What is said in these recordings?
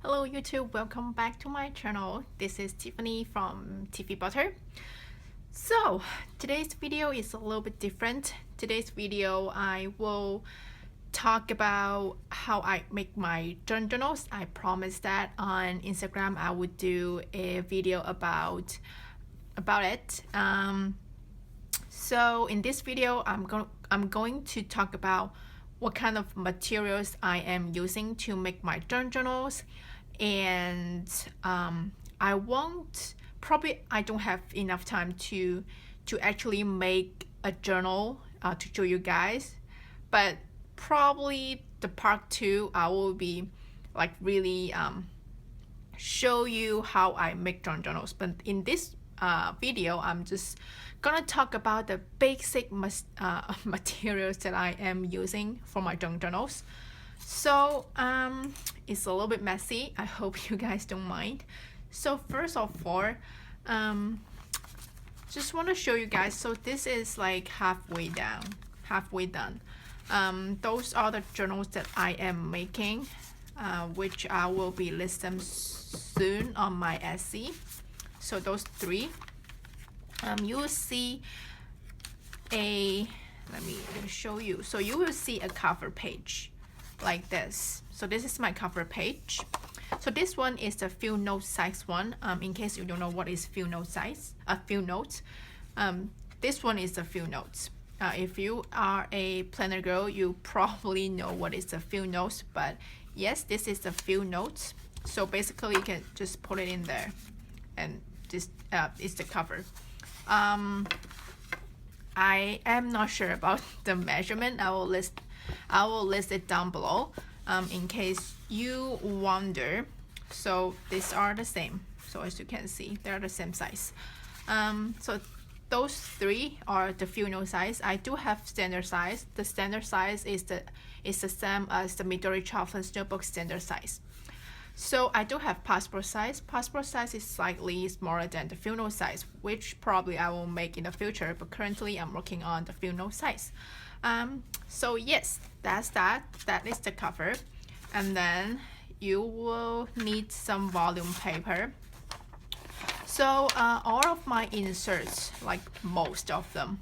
Hello YouTube, welcome back to my channel. This is Tiffany from TV Butter. So today's video is a little bit different. Today's video I will talk about how I make my journals. I promised that on Instagram I would do a video about it. So in this video I'm going to talk about what kind of materials I am using to make my journals, and I don't have enough time to actually make a journal to show you guys, but probably the part 2 I will be like really show you how I make journals. But in this video I'm just gonna talk about the basic materials that I am using for my journals. So it's a little bit messy. I hope you guys don't mind. So first of all, just want to show you guys. So this is like halfway done. Those are the journals that I am making, which I will be list them soon on my Etsy. So those 3. You will see let me show you. So you will see a cover page like this. So this is my cover page. So this one is the few note size one. In case you don't know what is few note size, few notes. This one is the few notes. If you are a planner girl, you probably know what is the few notes. But yes, this is the few notes. So basically, you can just put it in there, and this is the cover. I am not sure about the measurement. I will list it down below in case you wonder. So these are the same. So as you can see, they're the same size. So those 3 are the few note size. I do have standard size. The standard size is the same as the Midori Chocolate's notebook standard size. So I do have passport size. Passport size is slightly smaller than the few note size, which probably I will make in the future, but currently I'm working on the few note size. So yes, that's that. That is the cover. And then you will need some volume paper. So all of my inserts, like most of them,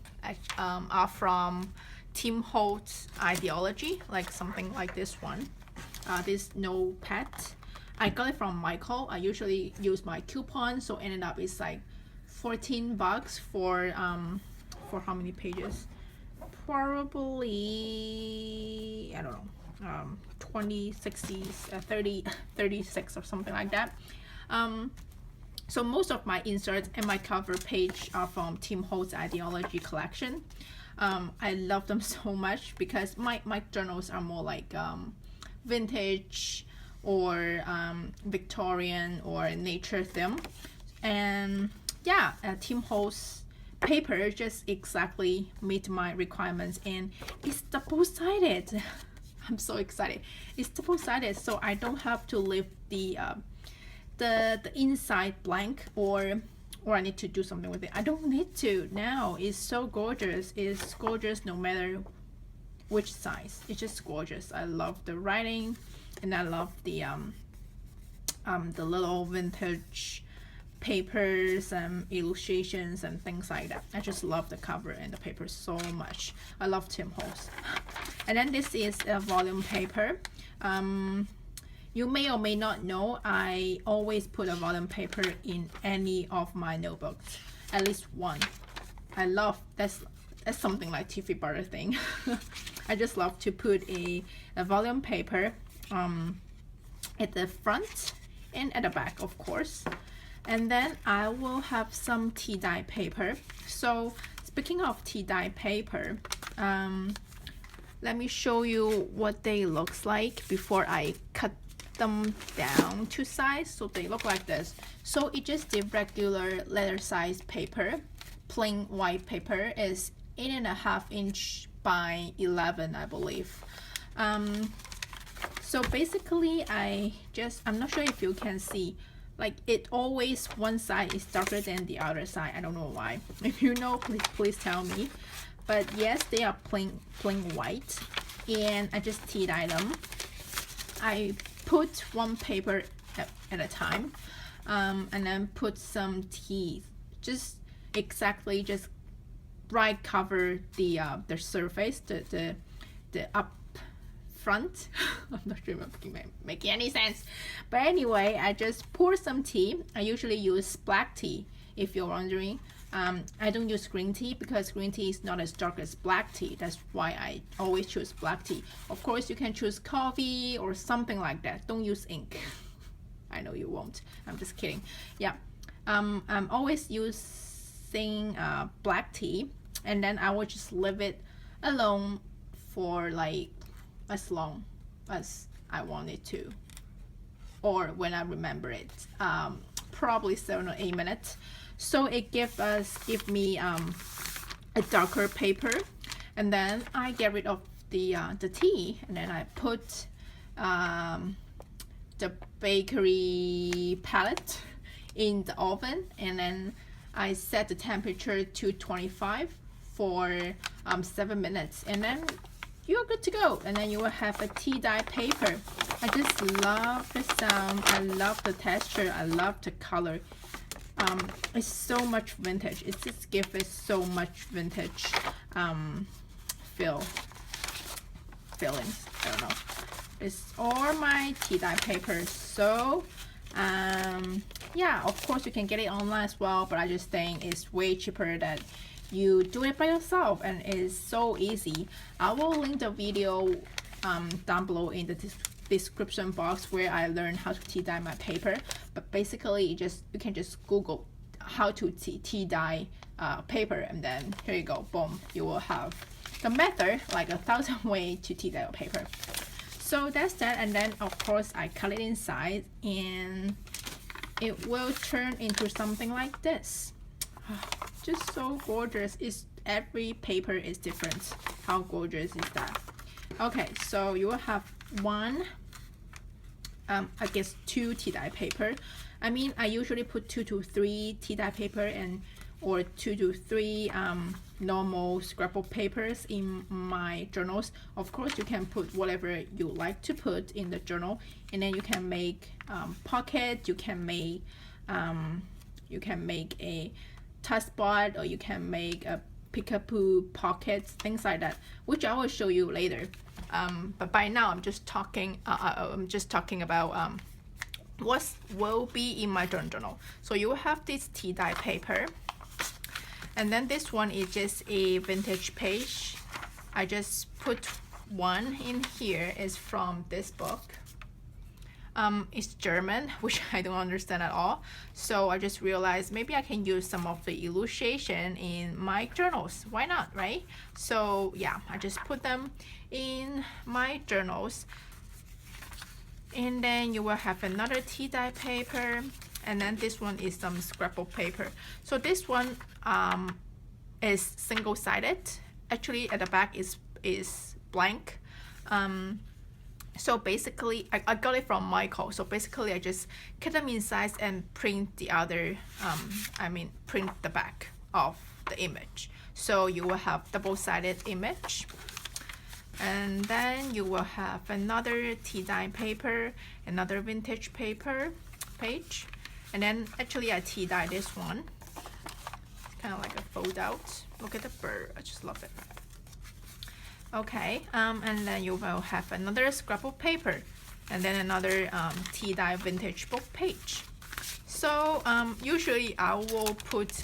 are from Tim Holtz Ideology, like something like this one. This notepad. I got it from Michael. I usually use my coupon, so ended up it's like $14 for how many pages? Probably, I don't know, 20, 60, 30, 36 or something like that. So most of my inserts and my cover page are from Tim Holtz Ideology collection. I love them so much because my journals are more like vintage or Victorian or nature theme, and yeah, Tim Holtz paper just exactly meet my requirements, and it's double-sided. I'm so excited. It's double-sided, so I don't have to leave the inside blank, or I need to do something with it. I don't need to now. It's so gorgeous. It's gorgeous no matter which size. It's just gorgeous. I love the writing, and I love the little vintage papers and illustrations and things like that. I just love the cover and the paper so much. I love Tim Holtz. And then this is a volume paper. You may or may not know, I always put a volume paper in any of my notebooks, at least one. I love that's something like TV Butter thing. I just love to put a volume paper at the front and at the back, of course. And then I will have some tea dye paper. So speaking of tea dye paper, let me show you what they looks like before I cut them down to size. So they look like this. So it's just the regular letter size paper, plain white paper, is 8.5 inch by 11, I believe. So basically I'm not sure if you can see, like it always one side is darker than the other side. I don't know why. If you know, please tell me. But yes, they are plain white, and I just tea dye them. I put one paper at a time, and then put some teeth, just exactly just right cover the surface, the up front. I'm not sure if I'm making any sense, but anyway, I just pour some tea. I usually use black tea, if you're wondering. I don't use green tea because green tea is not as dark as black tea. That's why I always choose black tea. Of course, you can choose coffee or something like that. Don't use ink. I know you won't. I'm just kidding. Yeah, I'm always using black tea, and then I will just leave it alone for like as long as I want it to, or when I remember it. Probably 7 or 8 minutes. So it give me a darker paper, and then I get rid of the tea, and then I put the bakery palette in the oven, and then I set the temperature to 25 for 7 minutes, and then you're good to go. And then you will have a tea dye paper. I just love the sound, I love the texture, I love the color. It's so much vintage. It just gives it so much vintage feelings. I don't know. It's all my tea dye papers. So yeah, of course you can get it online as well, but I just think it's way cheaper that you do it by yourself, and it's so easy. I will link the video down below in the description box where I learned how to tea dye my paper. But basically you can just Google how to tea dye paper, and then here you go, boom, you will have the method, like 1,000 ways to tea dye your paper. So that's that. And then of course I cut it inside, and it will turn into something like this. Just so gorgeous. Every paper is different. How gorgeous is that? Okay, so you will have one, I guess 2 tea dye paper. I mean, I usually put 2 to 3 tea dye paper or 2 to 3 normal scrapbook papers in my journals. Of course, you can put whatever you like to put in the journal, and then you can make pocket. You can make a touch spot, or you can make a peekaboo pockets, things like that, which I will show you later. But by now I'm just talking about what will be in my journal. So you will have this tea dye paper, and then this one is just a vintage page. I just put one in here. Is from this book. It's German, which I don't understand at all. So I just realized maybe I can use some of the illustration in my journals. Why not, right? So yeah, I just put them in my journals. And then you will have another tea dye paper, and then this one is some scrapbook paper. So this one is single-sided. Actually, at the back is blank. So basically, I got it from Michael. So basically, I just cut them in size and print the other, print the back of the image. So you will have double-sided image. And then you will have another tea dye paper, another vintage paper page. And then actually I tea dye this one. It's kind of like a fold out. Look at the bird, I just love it. Okay, and then you will have another scrapbook paper, and then another tea dye vintage book page. So usually I will put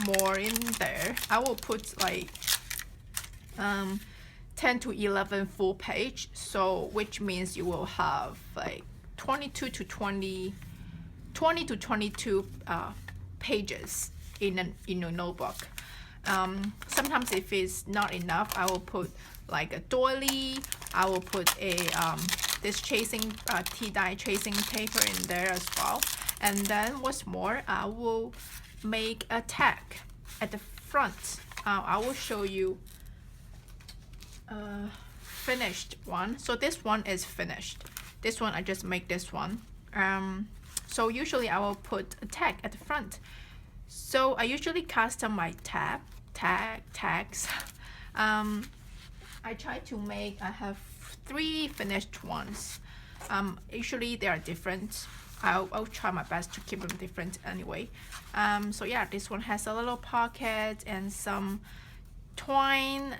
more in there. I will put like 10 to 11 full page, so which means you will have like 20 to 22 pages in a notebook. Sometimes if it's not enough, I will put like a doily. I will put a this tea dye tracing paper in there as well. And then what's more, I will make a tag at the front. I will show you finished one. So this one is finished. This one I just make this one. So usually I will put a tag at the front. So I usually custom my tags. I try to make, I have 3 finished ones. Usually they are different. I'll try my best to keep them different anyway. So yeah, this one has a little pocket and some twine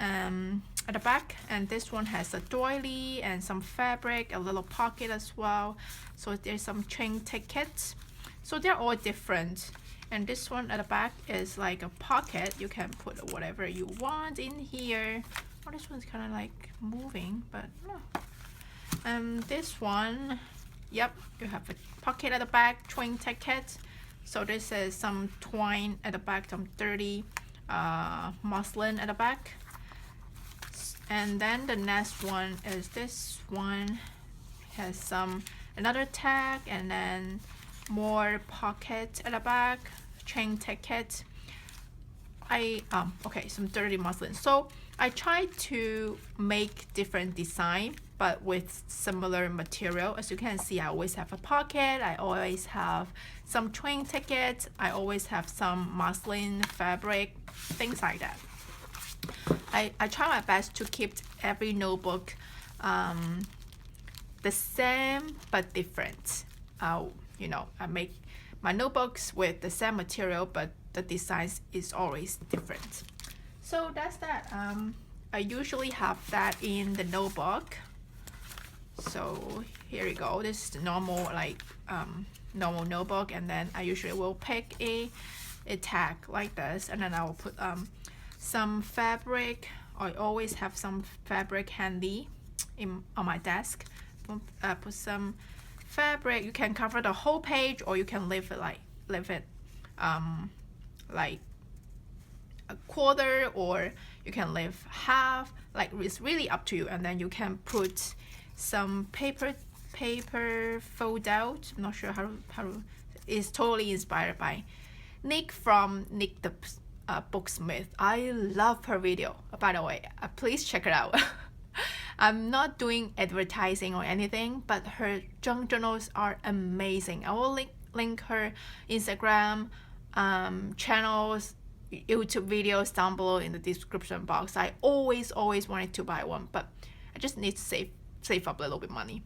at the back, and this one has a doily and some fabric, a little pocket as well. So there's some train tickets. So they're all different. And this one at the back is like a pocket. You can put whatever you want in here. Oh, this one's kind of like moving, but no. This one, yep, you have a pocket at the back, twine ticket. So this is some twine at the back, some dirty muslin at the back. And then the next one is this one, has some another tag, and then more pocket at the back, chain ticket. Okay, some dirty muslin. So I try to make different design but with similar material. As you can see, I always have a pocket, I always have some train tickets, I always have some muslin fabric, things like that. I try my best to keep every notebook the same but different. You know, I make my notebooks with the same material, but the designs is always different. So that's that. I usually have that in the notebook. So here you go. This is the normal, like normal notebook, and then I usually will pick a tag like this, and then I will put some fabric. I always have some fabric handy on my desk. Put some fabric. You can cover the whole page, or you can leave it like a quarter, or you can leave half. Like, it's really up to you. And then you can put some paper fold out. I'm not sure how it's totally inspired by Nick from Nick the Booksmith. I love her video, by the way. Please check it out. I'm not doing advertising or anything, but her junk journals are amazing. I will link her Instagram channels, YouTube videos down below in the description box. I always wanted to buy one, but I just need to save up a little bit money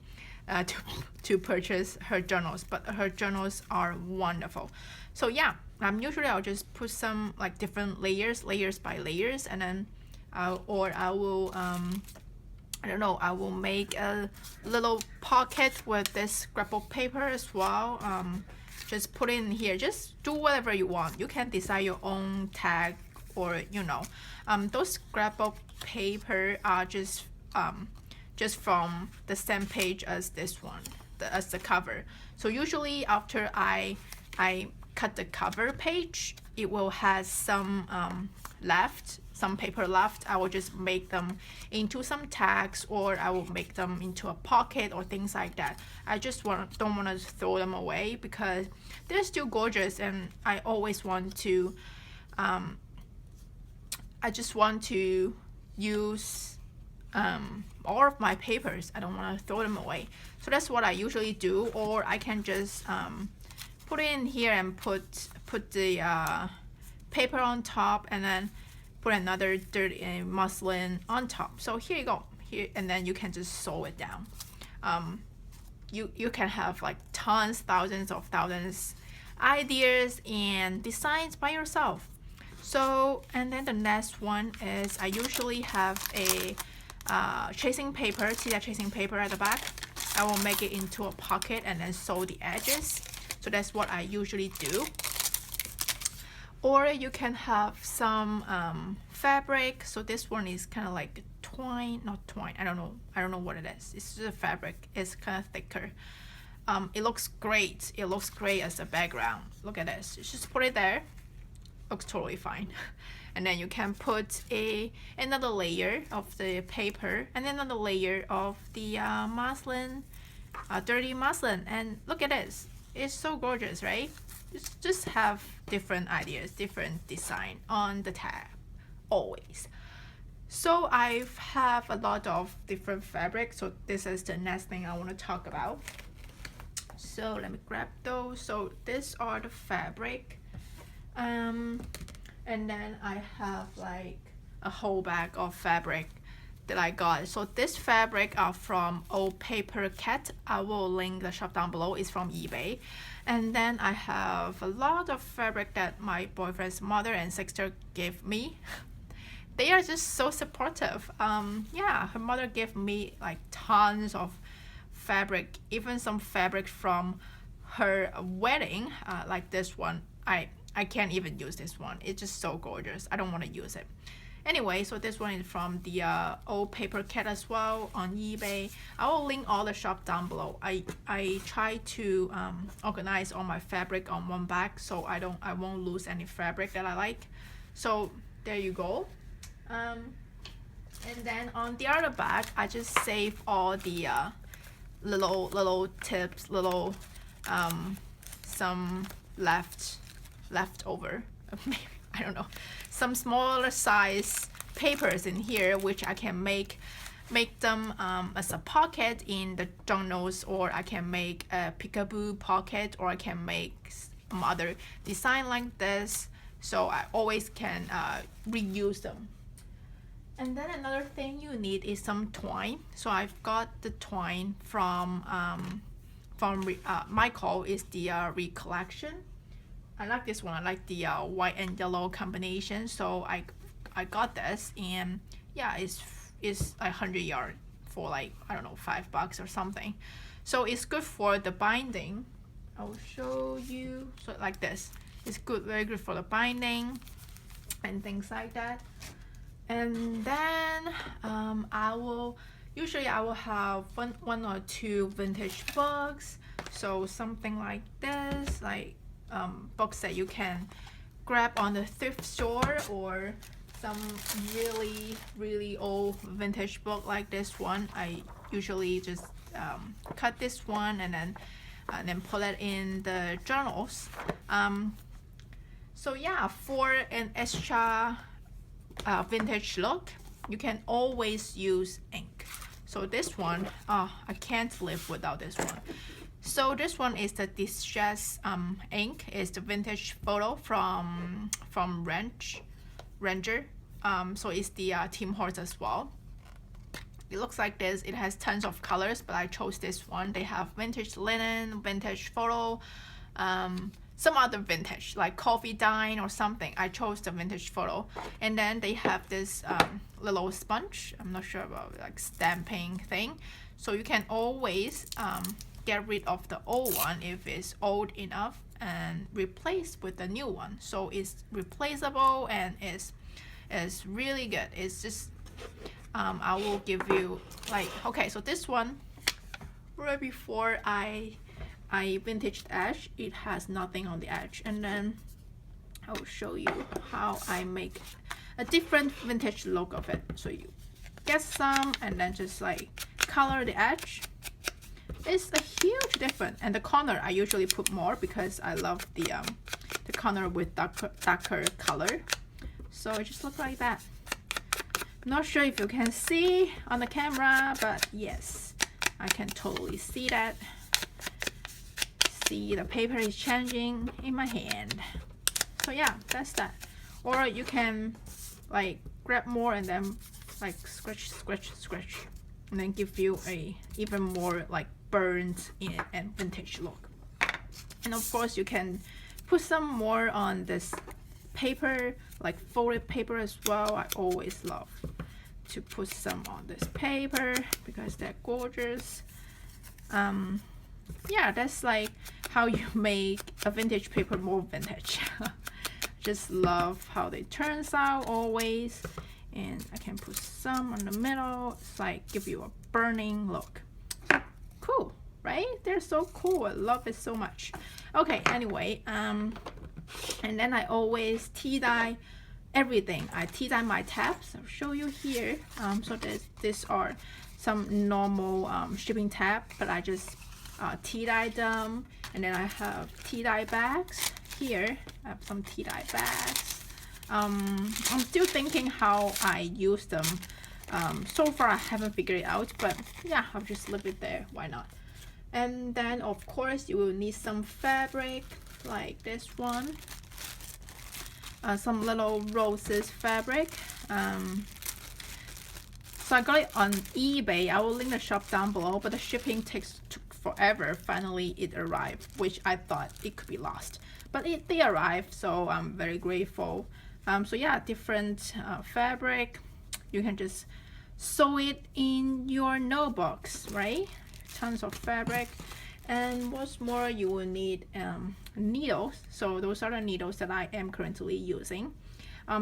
to purchase her journals. But her journals are wonderful. So yeah, usually I'll just put some like different layers by layers, and then I will I don't know, I will make a little pocket with this scrapbook paper as well. Just put it in here. Just do whatever you want. You can design your own tag, or you know, those scrapbook paper are just from the same page as this one, as the cover. So usually after I cut the cover page, it will have some some paper left. I will just make them into some tags, or I will make them into a pocket or things like that. I just don't want to throw them away because they're still gorgeous, and I always want to I just want to use all of my papers. I don't want to throw them away. So that's what I usually do. Or I can just put it in here and put the paper on top, and then put another dirty muslin on top. So here you go. Here, and then you can just sew it down. You can have like thousands ideas and designs by yourself. So, and then the next one is I usually have a tracing paper, see that tracing paper at the back? I will make it into a pocket and then sew the edges. So that's what I usually do. Or you can have some fabric. So this one is kind of like twine, not twine. I don't know what it is. It's just a fabric. It's kind of thicker. It looks great. It looks great as a background. Look at this. Just put it there. Looks totally fine. And then you can put another layer of the paper and another layer of the muslin, dirty muslin. And look at this. It's so gorgeous, right? Just have different ideas, different design on the tab, always. So I have a lot of different fabrics. So this is the next thing I want to talk about. So let me grab those. So these are the fabric. And then I have like a whole bag of fabric. that I got. So this fabric are from Old Paper Cat. I will link the shop down below. It's from eBay. And then I have a lot of fabric that my boyfriend's mother and sister gave me. They are just so supportive. Yeah, her mother gave me like tons of fabric, even some fabric from her wedding, like this one. I can't even use this one. It's just so gorgeous. I don't want to use it. Anyway, so this one is from the Old Paper Cat as well on eBay. I will link all the shop down below. I try to organize all my fabric on one bag so I won't lose any fabric that I like. So there you go. And then on the other bag, I just save all the little tips, little some leftover, maybe, I don't know, some smaller size papers in here, which I can make them as a pocket in the journals, or I can make a peekaboo pocket, or I can make some other design like this, so I always can reuse them. And then another thing you need is some twine. So I've got the twine from Michael, is the Recollection. I like this one. I like the white and yellow combination. So I got this, and yeah, it's 100 yards for like, I don't know, $5 or something. So it's good for the binding. I'll show you. So like this, it's good, very good for the binding and things like that. And then I will have one or two vintage books. So something like this, like books that you can grab on the thrift store, or some really old vintage book like this one. I usually just cut this one and then put it in the journals. So yeah, for an extra vintage look, you can always use ink. So this one, I can't live without this one. So this one is the Distress ink. It's the vintage photo from Ranger. So it's the Tim Hortons as well. It looks like this. It has tons of colors, but I chose this one. They have vintage linen, vintage photo, some other vintage like coffee dine or something. I chose the vintage photo. And then they have this little sponge. I'm not sure about like stamping thing. So you can always get rid of the old one if it's old enough and replace with the new one. So it's replaceable and it's really good. It's just I will give you like, okay, so this one right before I vintage the edge, it has nothing on the edge, and then I will show you how I make a different vintage look of it. So you get some and then just like color the edge. It's a huge difference. And the corner I usually put more because I love the corner with darker color. So it just looks like that. I'm not sure if you can see on the camera, but yes, I can totally see that. See, the paper is changing in my hand. So yeah, that's that. Or you can like grab more and then like scratch, and then give you a even more like burnt in and vintage look. And of course you can put some more on this paper, like folded paper as well. I always love to put some on this paper because they're gorgeous. Yeah, that's like how you make a vintage paper more vintage. Just love how they turns out always. And I can put some on the middle. It's like give you a burning look. Cool, right? They're so cool. I love it so much. Okay, anyway, and then I always tea dye everything. I tea dye my tabs. I'll show you here. So these are some normal shipping tab, but I just tea dye them. And then I have tea dye bags here. I have some tea dye bags. I'm still thinking how I use them. So far I haven't figured it out, but yeah, I'll just leave it there. Why not? And then of course you will need some fabric like this one. Some little roses fabric. So I got it on eBay. I will link the shop down below, but the shipping took forever. Finally, it arrived, which I thought it could be lost, but they arrived, so I'm very grateful. So yeah, different fabric. You can just sew it in your notebooks, right? Tons of fabric. And what's more, you will need needles. So those are the needles that I am currently using.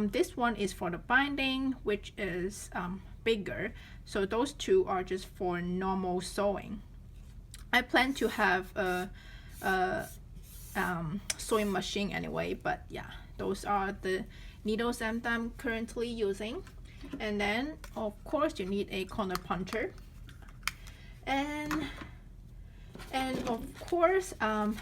This one is for the binding, which is bigger. So those two are just for normal sewing. I plan to have a sewing machine anyway, but yeah, those are the needles that I'm currently using. And then of course you need a corner puncher, and of course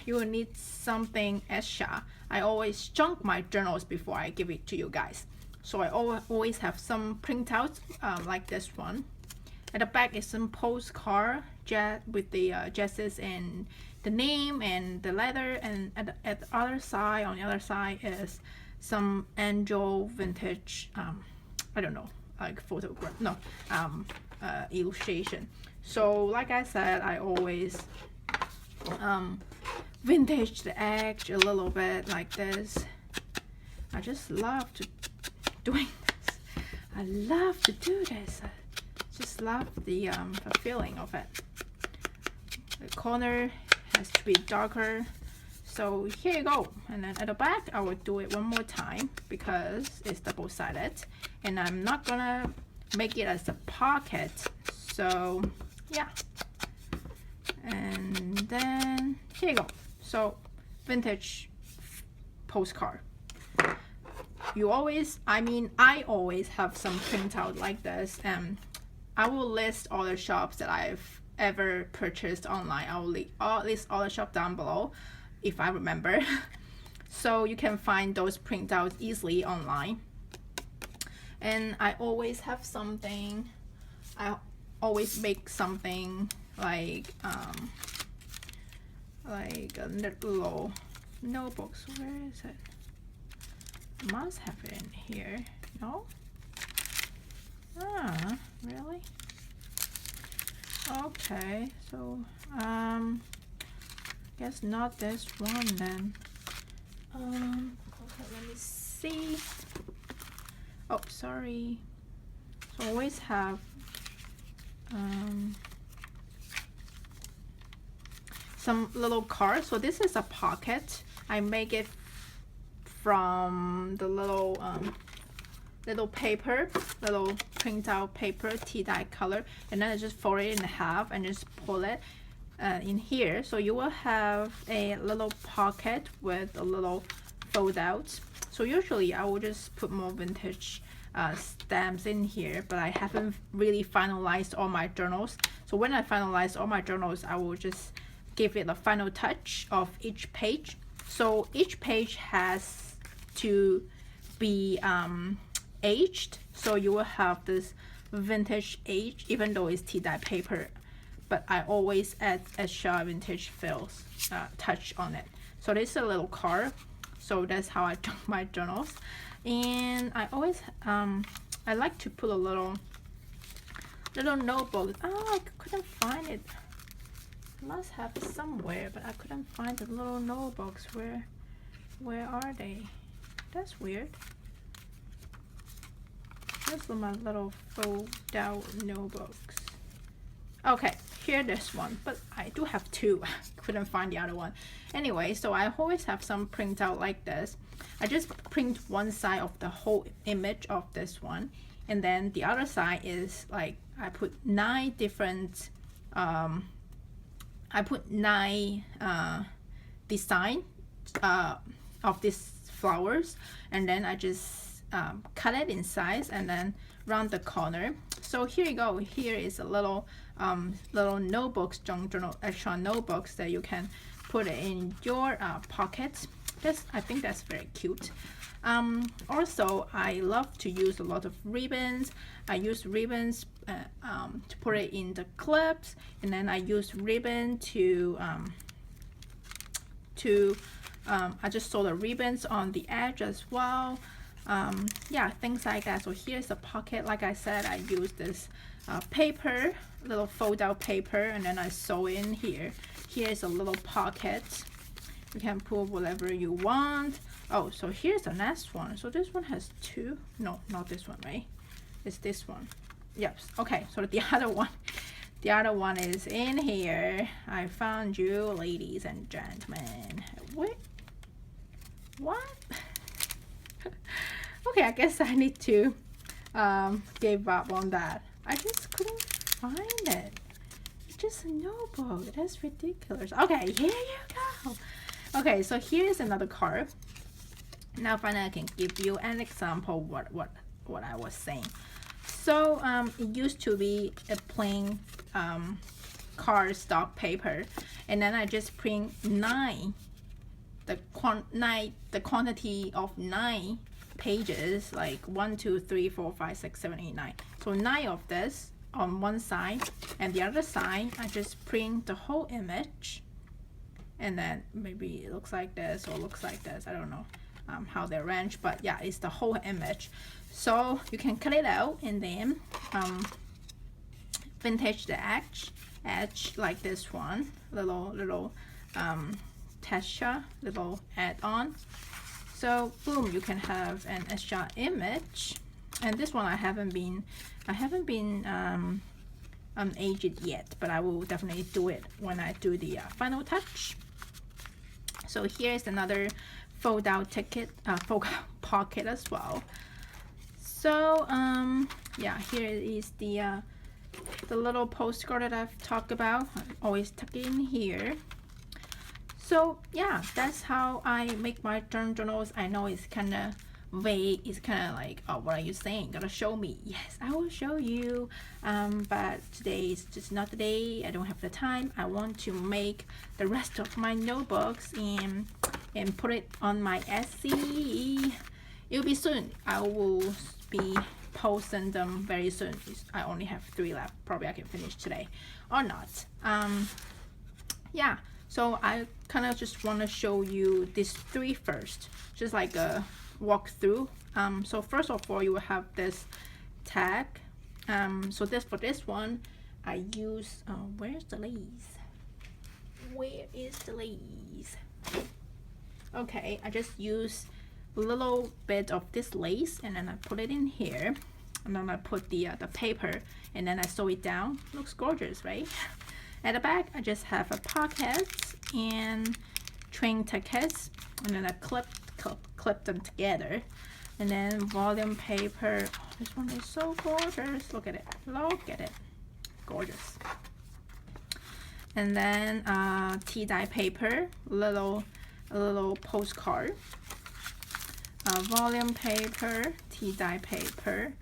you will need something extra. I always junk my journals before I give it to you guys, so I always have some printouts like this one. At the back is some postcard with the addresses and the name and the letter, and at the other side, on the other side, is some angel vintage I don't know, like photograph, no, illustration. So like I said, I always vintage the edge a little bit like this. I just love doing this. I love to do this. I just love the feeling of it. The corner has to be darker. So here you go. And then at the back, I will do it one more time because it's double-sided, and I'm not gonna make it as a pocket. So yeah. And then here you go. So vintage postcard. You always, I always have some printout like this, and I will list all the shops that I've ever purchased online. I will list all the shops down below if I remember. So you can find those printouts easily online. And I always have something, I always make something like a little notebooks. Where is it? I must have it in here. No? Ah, really? Okay, so guess not this one then. Okay, let me see. Oh, sorry. So I always have some little cards. So this is a pocket. I make it from the little paper, little printout paper, tea dye color, and then I just fold it in half and just pull it in here. So you will have a little pocket with a little fold out. So usually I will just put more vintage stamps in here, but I haven't really finalized all my journals. So when I finalize all my journals, I will just give it a final touch of each page. So each page has to be aged, so you will have this vintage age, even though it's tea dye paper, but I always add extra vintage feels touch on it. So this is a little card. So that's how I do my journals. And I always I like to put a little notebook. Oh, I couldn't find it. I must have it somewhere, but I couldn't find the little notebooks. Where are they? That's weird. These are my little fold out notebooks. Okay, here this one, but I do have two. Couldn't find the other one. Anyway, so I always have some printout like this. I just print one side of the whole image of this one, and then the other side is like I put 9 different design of these flowers, and then I just cut it in size and then round the corner. So here you go. Here is a little notebooks, journal extra notebooks that you can put it in your pockets. I think that's very cute. Also, I love to use a lot of ribbons. I use ribbons to put it in the clips, and then I use ribbon to I just sew the ribbons on the edge as well. Yeah, things like that. So here's the pocket. Like I said, I use this paper, little fold out paper, and then I sew in here. Here's a little pocket. You can put whatever you want. Oh, so here's the next one. So this one has two. No, not this one, right? It's this one. Yep. Okay, so the other one is in here. I found you, ladies and gentlemen. Wait, what? Okay, I guess I need to give up on that. I just couldn't find it. It's just a notebook. That's ridiculous. Okay, here you go. Okay, so here's another card. Now finally I can give you an example what I was saying. So it used to be a plain cardstock paper, and then I just print the quantity of 9 pages, like 1, 2, 3, 4, 5, 6, 7, 8, 9. So 9 of this on one side, and the other side I just print the whole image, and then maybe it looks like this or looks like this. I don't know how they're arranged, but yeah, it's the whole image. So you can cut it out and then vintage the edge like this one, little texture, little add-on. So boom, you can have an extra image. And this one I haven't been aged yet, but I will definitely do it when I do the final touch. So here's another fold out pocket as well. So yeah, here is the little postcard that I've talked about. I always tuck it in here. So yeah, that's how I make my journals. I know it's kind of vague. It's kind of like, oh, what are you saying? Gotta show me. Yes, I will show you. But today is just not the day. I don't have the time. I want to make the rest of my notebooks and put it on my Etsy. It'll be soon. I will be posting them very soon. I only have 3 left. Probably I can finish today or not. Yeah. So I kind of just want to show you these 3 first, just like a walkthrough. So first of all, you will have this tag. So for this one, I use where's the lace? Where is the lace? Okay, I just use a little bit of this lace, and then I put it in here, and then I put the paper, and then I sew it down. Looks gorgeous, right? At the back, I just have a pocket and train tickets, and then I clip them together. And then volume paper. Oh, this one is so gorgeous. Look at it. Look at it. Gorgeous. And then tea dye paper, a little postcard. Volume paper, tea dye paper.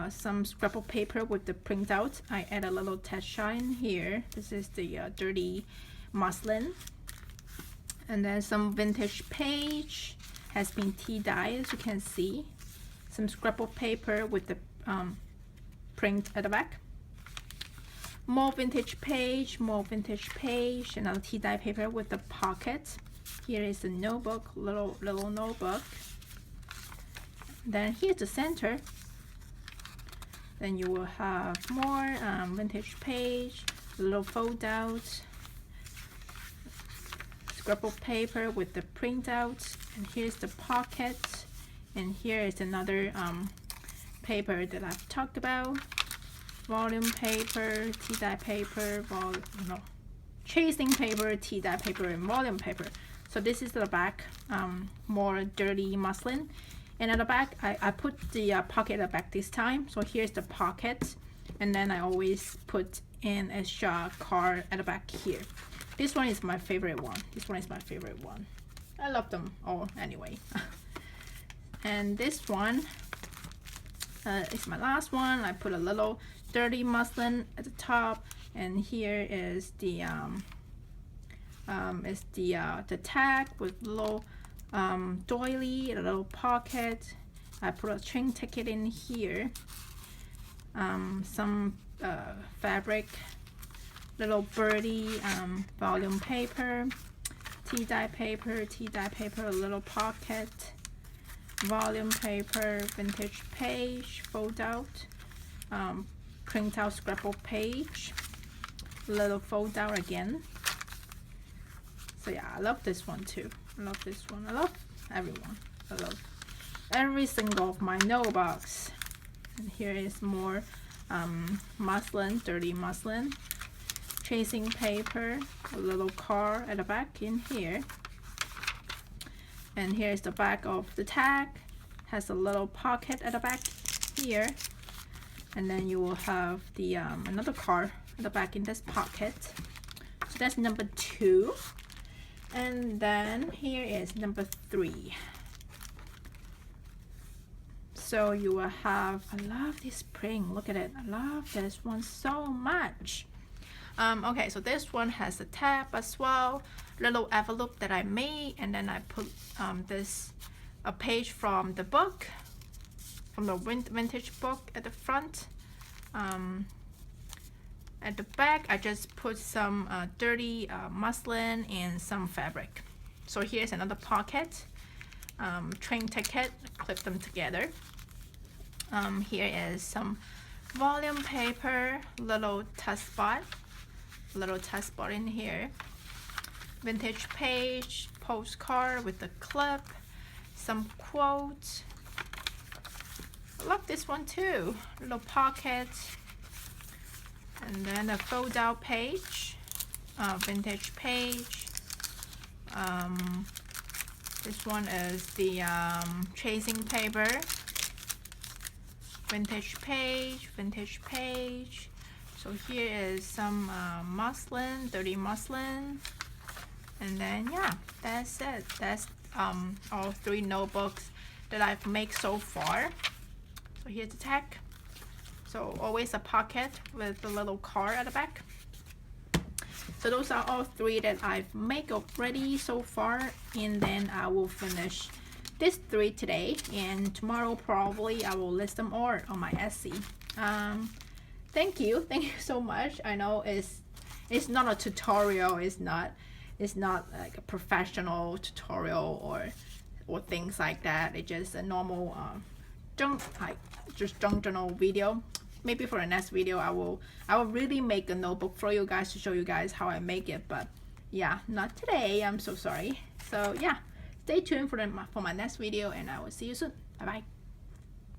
Some scrapple paper with the printout. I add a little texture in here. This is the dirty muslin. And then some vintage page has been tea dye, as you can see. Some scrapple paper with the print at the back. More vintage page, another tea dye paper with the pocket. Here is the notebook, little notebook. Then here's the center. Then you will have more vintage page, little fold out, scrapple paper with the printout, and here's the pocket, and here is another paper that I've talked about. Volume paper, tea dye paper, tracing paper, tea dye paper, and volume paper. So this is the back, more dirty muslin. And at the back, I put the pocket at the back this time. So here's the pocket, and then I always put in a extra card at the back here. This one is my favorite one. I love them all anyway. And this one is my last one. I put a little dirty muslin at the top, and here is the tag with little doily, a little pocket. I put a train ticket in here. Some fabric, little birdie, volume paper, tea dye paper, a little pocket, volume paper, vintage page, fold out, print out scrapbook page, little fold out again. So yeah, I love this one too. I love this one. I love everyone. I love every single of my notebooks. And here is more muslin, dirty muslin, tracing paper, a little card at the back in here. And here's the back of the tag. Has a little pocket at the back here. And then you will have the another card at the back in this pocket. So that's number 2. And then here is number 3. So you will have, I love this print, look at it, I love this one so much. Okay, so this one has a tab as well, little envelope that I made, and then I put a page from the book, from the vintage book at the front. At the back, I just put some dirty muslin and some fabric. So here's another pocket, train ticket, clip them together. Here is some volume paper, little test spot in here, vintage page, postcard with the clip, some quotes. I love this one too, little pocket, and then a fold out page, vintage page. This one is the tracing paper, vintage page. So here is some muslin, dirty muslin, and then yeah, that's it. That's all 3 notebooks that I've made so far. So here's the tag. So always a pocket with a little card at the back. So those are all 3 that I've made already so far, and then I will finish these 3 today, and tomorrow probably I will list them all on my Etsy. Thank you so much. I know it's not a tutorial, it's not like a professional tutorial or things like that. It's just a normal junk journal video. Maybe for the next video I will really make a notebook for you guys to show you guys how I make it, but yeah, not today. I'm so sorry. So yeah, stay tuned for my next video, and I will see you soon. Bye bye.